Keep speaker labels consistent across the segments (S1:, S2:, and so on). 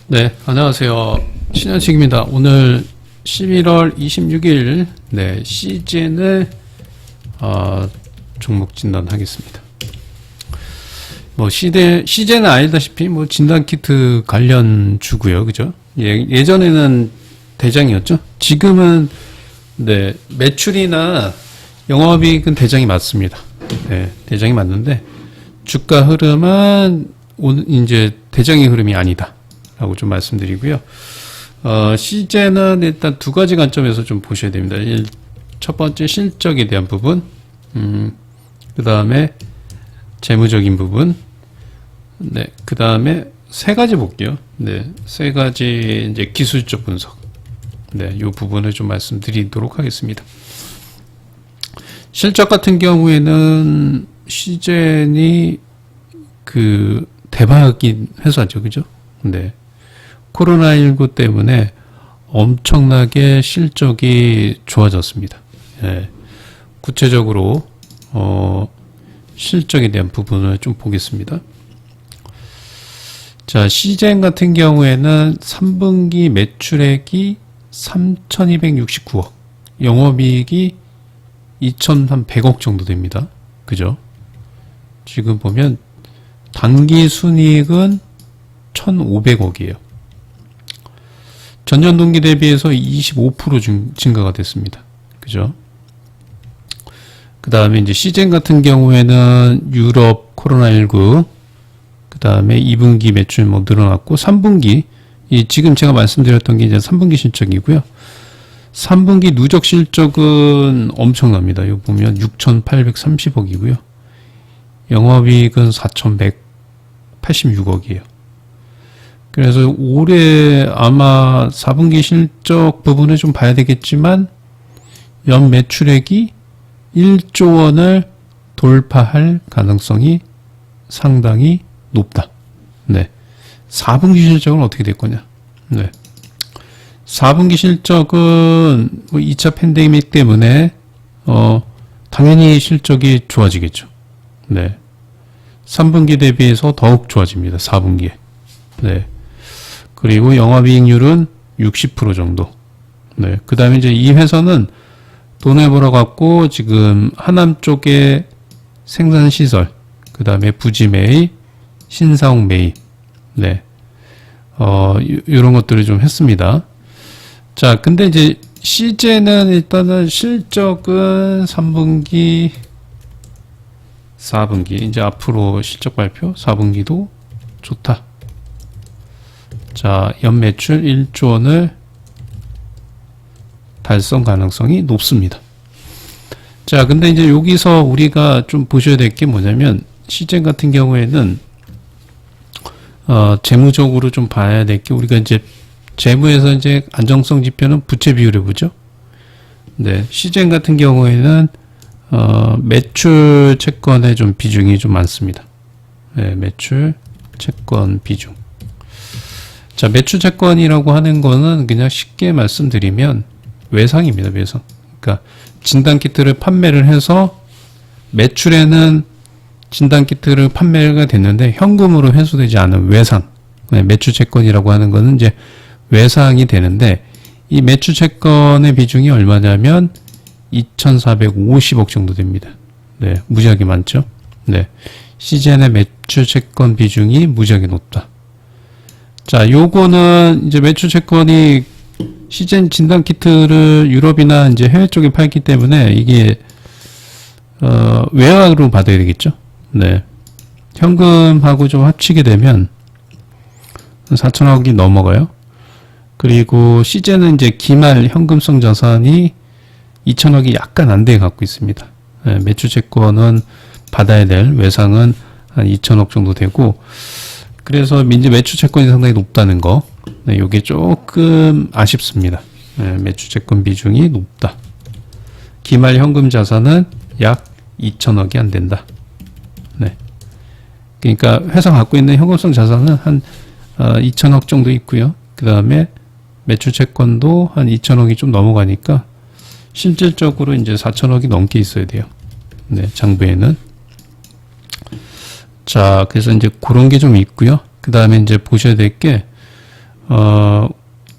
S1: 네, 안녕하세요. 신현식입니다. 오늘 11월 26일, CJN을, 종목 진단하겠습니다. CJ는 알다시피, 진단키트 관련 주고요. 그죠? 예전에는 대장이었죠? 지금은, 매출이나 영업이익은 대장이 맞습니다. 네, 대장이 맞는데, 주가 흐름은, 이제 대장의 흐름이 아니다. 라고 좀 말씀드리고요. CJ는 일단 두 가지 관점에서 좀 보셔야 됩니다. 첫 번째 실적에 대한 부분, 그 다음에 재무적인 부분, 그 다음에 세 가지 볼게요. 세 가지 이제 기술적 분석, 요 부분을 좀 말씀드리도록 하겠습니다. 실적 같은 경우에는 CJN이 대박인 회사죠, 그죠? 코로나19 때문에 엄청나게 실적이 좋아졌습니다. 구체적으로 실적에 대한 부분을 좀 보겠습니다. 자, CJN 같은 경우에는 3분기 매출액이 3,269억, 영업이익이 2,100억 정도 됩니다. 그죠? 지금 보면 단기 순이익은 1,500억이에요. 전년 동기 대비해서 25% 증가가 됐습니다. 그죠? 그 다음에 이제 CJN 같은 경우에는 유럽 코로나19, 그 다음에 2분기 매출 늘어났고, 3분기, 지금 제가 말씀드렸던 게 이제 3분기 실적이고요. 3분기 누적 실적은 엄청납니다. 여기 보면 6,830억이고요. 영업이익은 4,186억이에요. 그래서 올해 아마 4분기 실적 부분을 좀 봐야 되겠지만 연 매출액이 1조 원을 돌파할 가능성이 상당히 높다. 4분기 실적은 어떻게 될 거냐? 4분기 실적은 2차 팬데믹 때문에 당연히 실적이 좋아지겠죠. 3분기 대비해서 더욱 좋아집니다. 4분기에. 그리고 영업이익률은 60% 정도. 그 다음에 이제 이 회사는 돈을 벌어갖고 지금 하남 쪽에 생산시설, 그 다음에 부지 매입, 신사옥 매입, 이런 것들을 좀 했습니다. 자, 근데 이제 CJ는 일단은 실적은 3분기, 4분기, 이제 앞으로 실적 발표, 4분기도 좋다. 자, 연매출 1조 원을 달성 가능성이 높습니다. 자, 근데 이제 여기서 우리가 좀 보셔야 될 게 뭐냐면, CJN 같은 경우에는, 재무적으로 좀 봐야 될 게, 우리가 이제, 재무에서 이제 안정성 지표는 부채 비율을 보죠. CJN 같은 경우에는, 매출 채권의 좀 비중이 좀 많습니다. 매출 채권 비중. 자, 매출 채권이라고 하는 거는 그냥 쉽게 말씀드리면 외상입니다, 외상. 그러니까 진단키트를 판매를 해서 매출에는 진단키트를 판매가 됐는데 현금으로 회수되지 않은 외상. 매출 채권이라고 하는 거는 이제 외상이 되는데 이 매출 채권의 비중이 얼마냐면 2,450억 정도 됩니다. 무지하게 많죠? CJN의 매출 채권 비중이 무지하게 높다. 자, 요거는 이제 매출 채권이 CJN 진단키트를 유럽이나 이제 해외 쪽에 팔기 때문에 이게, 외화로 받아야 되겠죠? 현금하고 좀 합치게 되면 4천억이 넘어가요. 그리고 CJN은 이제 기말 현금성 자산이 2천억이 약간 안 돼 갖고 있습니다. 매출 채권은 받아야 될 외상은 한 2천억 정도 되고, 그래서 민지 매출 채권이 상당히 높다는 거, 요게 조금 아쉽습니다. 매출 채권 비중이 높다. 기말 현금 자산은 약 2천억이 안 된다. 그러니까 회사 갖고 있는 현금성 자산은 한 2천억 정도 있고요. 그 다음에 매출 채권도 한 2천억이 좀 넘어가니까 실질적으로 이제 4천억이 넘게 있어야 돼요. 장부에는. 자, 그래서 이제 그런 게 좀 있고요. 그 다음에 이제 보셔야 될 게,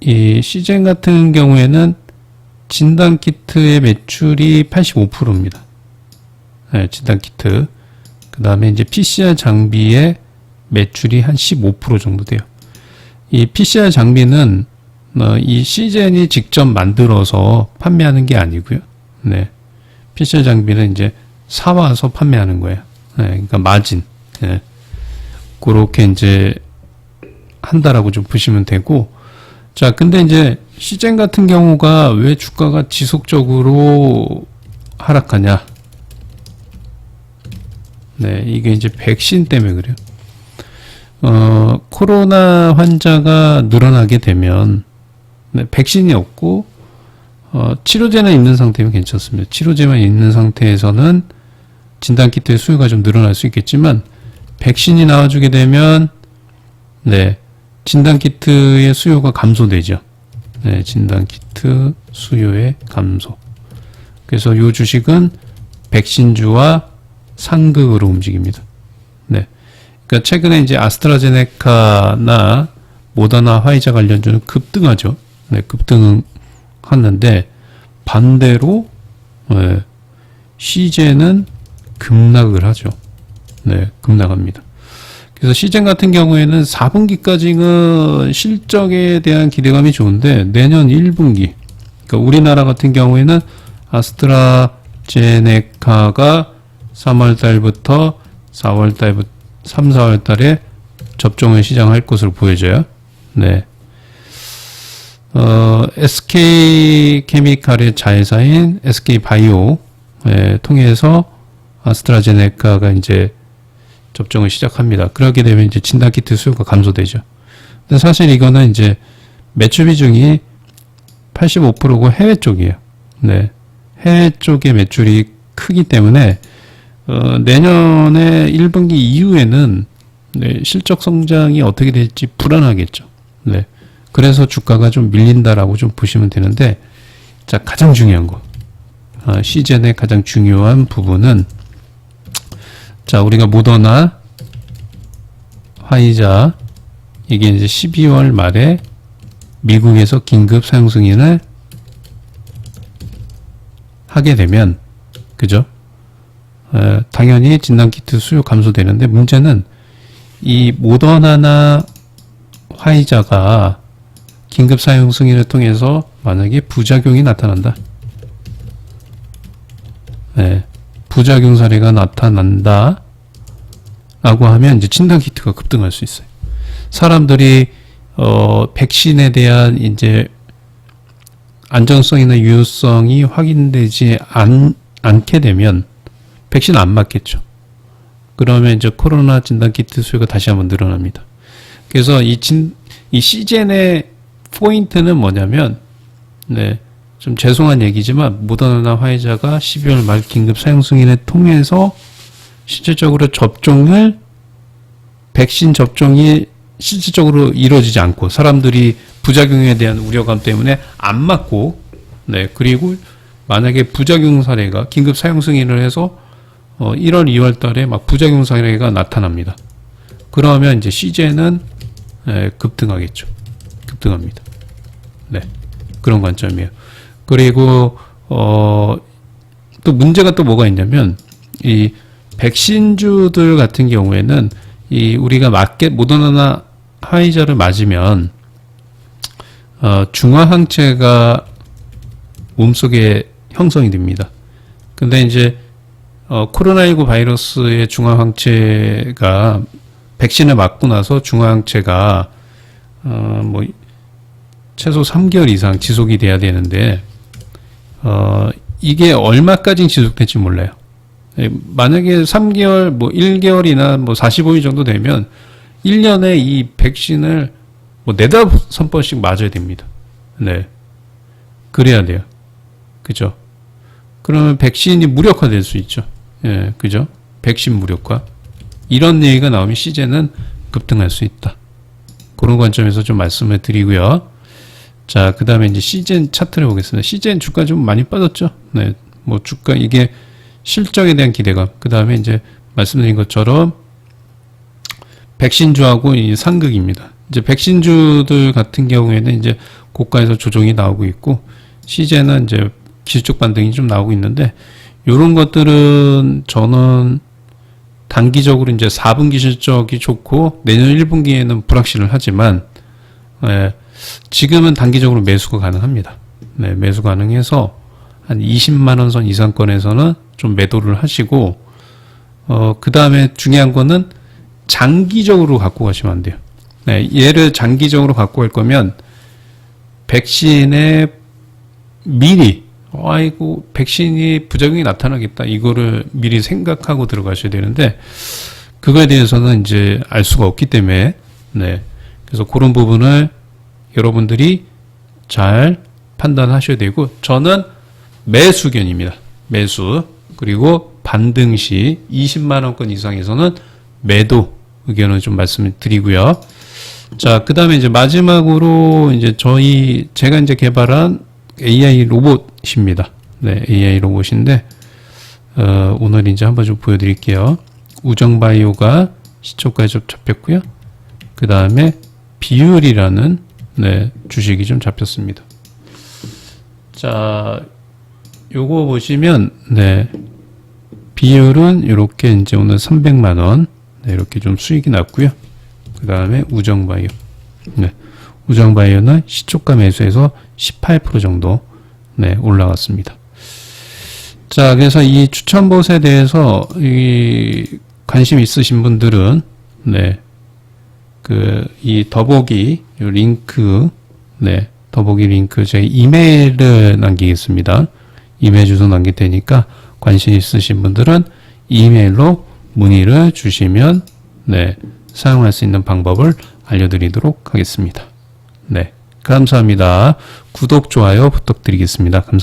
S1: 이 시젠 같은 경우에는 진단키트의 매출이 85%입니다. 네, 진단키트. 그 다음에 이제 PCR 장비의 매출이 한 15% 정도 돼요. 이 PCR 장비는 이 시젠이 직접 만들어서 판매하는 게 아니고요. 네. PCR 장비는 이제 사와서 판매하는 거예요. 네, 그러니까 마진. 네. 그렇게 이제 한다라고 좀 보시면 되고, 자, 근데 이제 시젠 같은 경우가 왜 주가가 지속적으로 하락하냐? 네, 이게 이제 백신 때문에 그래요. 코로나 환자가 늘어나게 되면, 네, 백신이 없고, 치료제는 있는 상태면 괜찮습니다. 치료제만 있는 상태에서는 진단키트의 수요가 좀 늘어날 수 있겠지만, 백신이 나와주게 되면, 네, 진단키트의 수요가 감소되죠. 네, 진단키트 수요의 감소. 그래서 이 주식은 백신주와 상극으로 움직입니다. 네. 그러니까 최근에 이제 아스트라제네카나 모더나 화이자 관련주는 급등하죠. 네, 급등하는데 반대로 네, 시젠은 급락을 하죠. 네, 급락합니다. 그래서 시젠 같은 경우에는 4분기까지는 실적에 대한 기대감이 좋은데 내년 1분기, 그러니까 우리나라 같은 경우에는 아스트라제네카가 3월 달부터 4월 달부터 3, 4월 달에 접종을 시작할 것으로 보여져요. 네. SK케미칼의 자회사인 SK바이오 통해서 아스트라제네카가 이제 접종을 시작합니다. 그렇게 되면 이제 진단키트 수요가 감소되죠. 근데 사실 이거는 이제 매출 비중이 85%고 해외 쪽이에요. 네. 해외 쪽의 매출이 크기 때문에 내년에 1분기 이후에는 네, 실적 성장이 어떻게 될지 불안하겠죠. 네. 그래서 주가가 좀 밀린다라고 좀 보시면 되는데, 자, 가장 중요한 거. 시즌의 가장 중요한 부분은, 자, 우리가 모더나, 화이자, 이게 이제 12월 말에 미국에서 긴급 사용 승인을 하게 되면, 그죠? 당연히 진단키트 수요 감소되는데, 문제는 이 모더나나 화이자가 긴급 사용 승인을 통해서 만약에 부작용이 나타난다. 네, 부작용 사례가 나타난다. 라고 하면 이제 진단키트가 급등할 수 있어요. 사람들이, 백신에 대한 이제 안전성이나 유효성이 확인되지 않게 되면 백신 안 맞겠죠. 그러면 이제 코로나 진단키트 수요가 다시 한번 늘어납니다. 그래서 이 시젠의 포인트는 뭐냐면, 네, 좀 죄송한 얘기지만 모더나 화이자가 12월 말 긴급 사용 승인을 통해서 실질적으로 백신 접종이 실질적으로 이루어지지 않고 사람들이 부작용에 대한 우려감 때문에 안 맞고, 네, 그리고 만약에 부작용 사례가 긴급 사용 승인을 해서 1월, 2월 달에 막 부작용 사례가 나타납니다. 그러면 이제 시젠은 급등하겠죠. 급등합니다. 네. 그런 관점이에요. 그리고, 또 문제가 또 뭐가 있냐면, 이 백신주들 같은 경우에는 우리가 모더나나 화이자를 맞으면, 중화항체가 몸속에 형성이 됩니다. 근데 이제, 코로나19 바이러스의 중화항체가 백신을 맞고 나서 중화항체가 최소 3개월 이상 지속이 돼야 되는데 이게 얼마까지 지속될지 몰라요. 만약에 3개월, 1개월이나 45일 정도 되면 1년에 이 백신을 4-5번씩 맞아야 됩니다. 네. 그래야 돼요. 그죠? 그러면 백신이 무력화될 수 있죠. 예, 그죠? 백신 무력화. 이런 얘기가 나오면 시젠은 급등할 수 있다. 그런 관점에서 좀 말씀을 드리고요. 자, 그 다음에 이제 시젠 차트를 보겠습니다. 시젠 주가 좀 많이 빠졌죠? 네. 주가, 이게 실적에 대한 기대감. 그 다음에 이제 말씀드린 것처럼 백신주하고 이 상극입니다. 이제 백신주들 같은 경우에는 이제 고가에서 조정이 나오고 있고, 시제는 이제 기술적 반등이 좀 나오고 있는데, 요런 것들은 저는 단기적으로 이제 4분기 실적이 좋고, 내년 1분기에는 불확실을 하지만, 지금은 단기적으로 매수가 가능합니다. 네, 매수 가능해서, 한 20만원 선 이상권에서는 좀 매도를 하시고, 그 다음에 중요한 거는 장기적으로 갖고 가시면 안 돼요. 네, 얘를 장기적으로 갖고 갈 거면 백신에 미리 아이고 백신이 부작용이 나타나겠다 이거를 미리 생각하고 들어가셔야 되는데 그거에 대해서는 이제 알 수가 없기 때문에 네, 그래서 그런 부분을 여러분들이 잘 판단하셔야 되고 저는 매수견입니다. 매수 그리고 반등 시 20만원권 이상에서는 매도 의견을 좀 말씀을 드리고요. 자, 그 다음에 이제 마지막으로 이제 제가 이제 개발한 AI 로봇입니다. 네, AI 로봇인데, 오늘 이제 한번 좀 보여드릴게요. 우정바이오가 시초가에 좀 잡혔고요. 그 다음에 비율이라는, 네, 주식이 좀 잡혔습니다. 자, 요거 보시면, 네, 비율은 이렇게 이제 오늘 300만원, 네, 이렇게 좀 수익이 났고요. 그 다음에 우정바이오. 네, 우정바이오는 시초가 매수에서 18% 정도, 네, 올라갔습니다. 자, 그래서 이 추천봇에 대해서, 관심 있으신 분들은, 네, 이 더보기, 요 링크, 네, 더보기 링크, 제가 이메일을 남기겠습니다. 이메일 주소 남길 테니까, 관심 있으신 분들은 이메일로 문의를 주시면 네, 사용할 수 있는 방법을 알려드리도록 하겠습니다. 네, 감사합니다. 구독, 좋아요 부탁드리겠습니다. 감사합니다.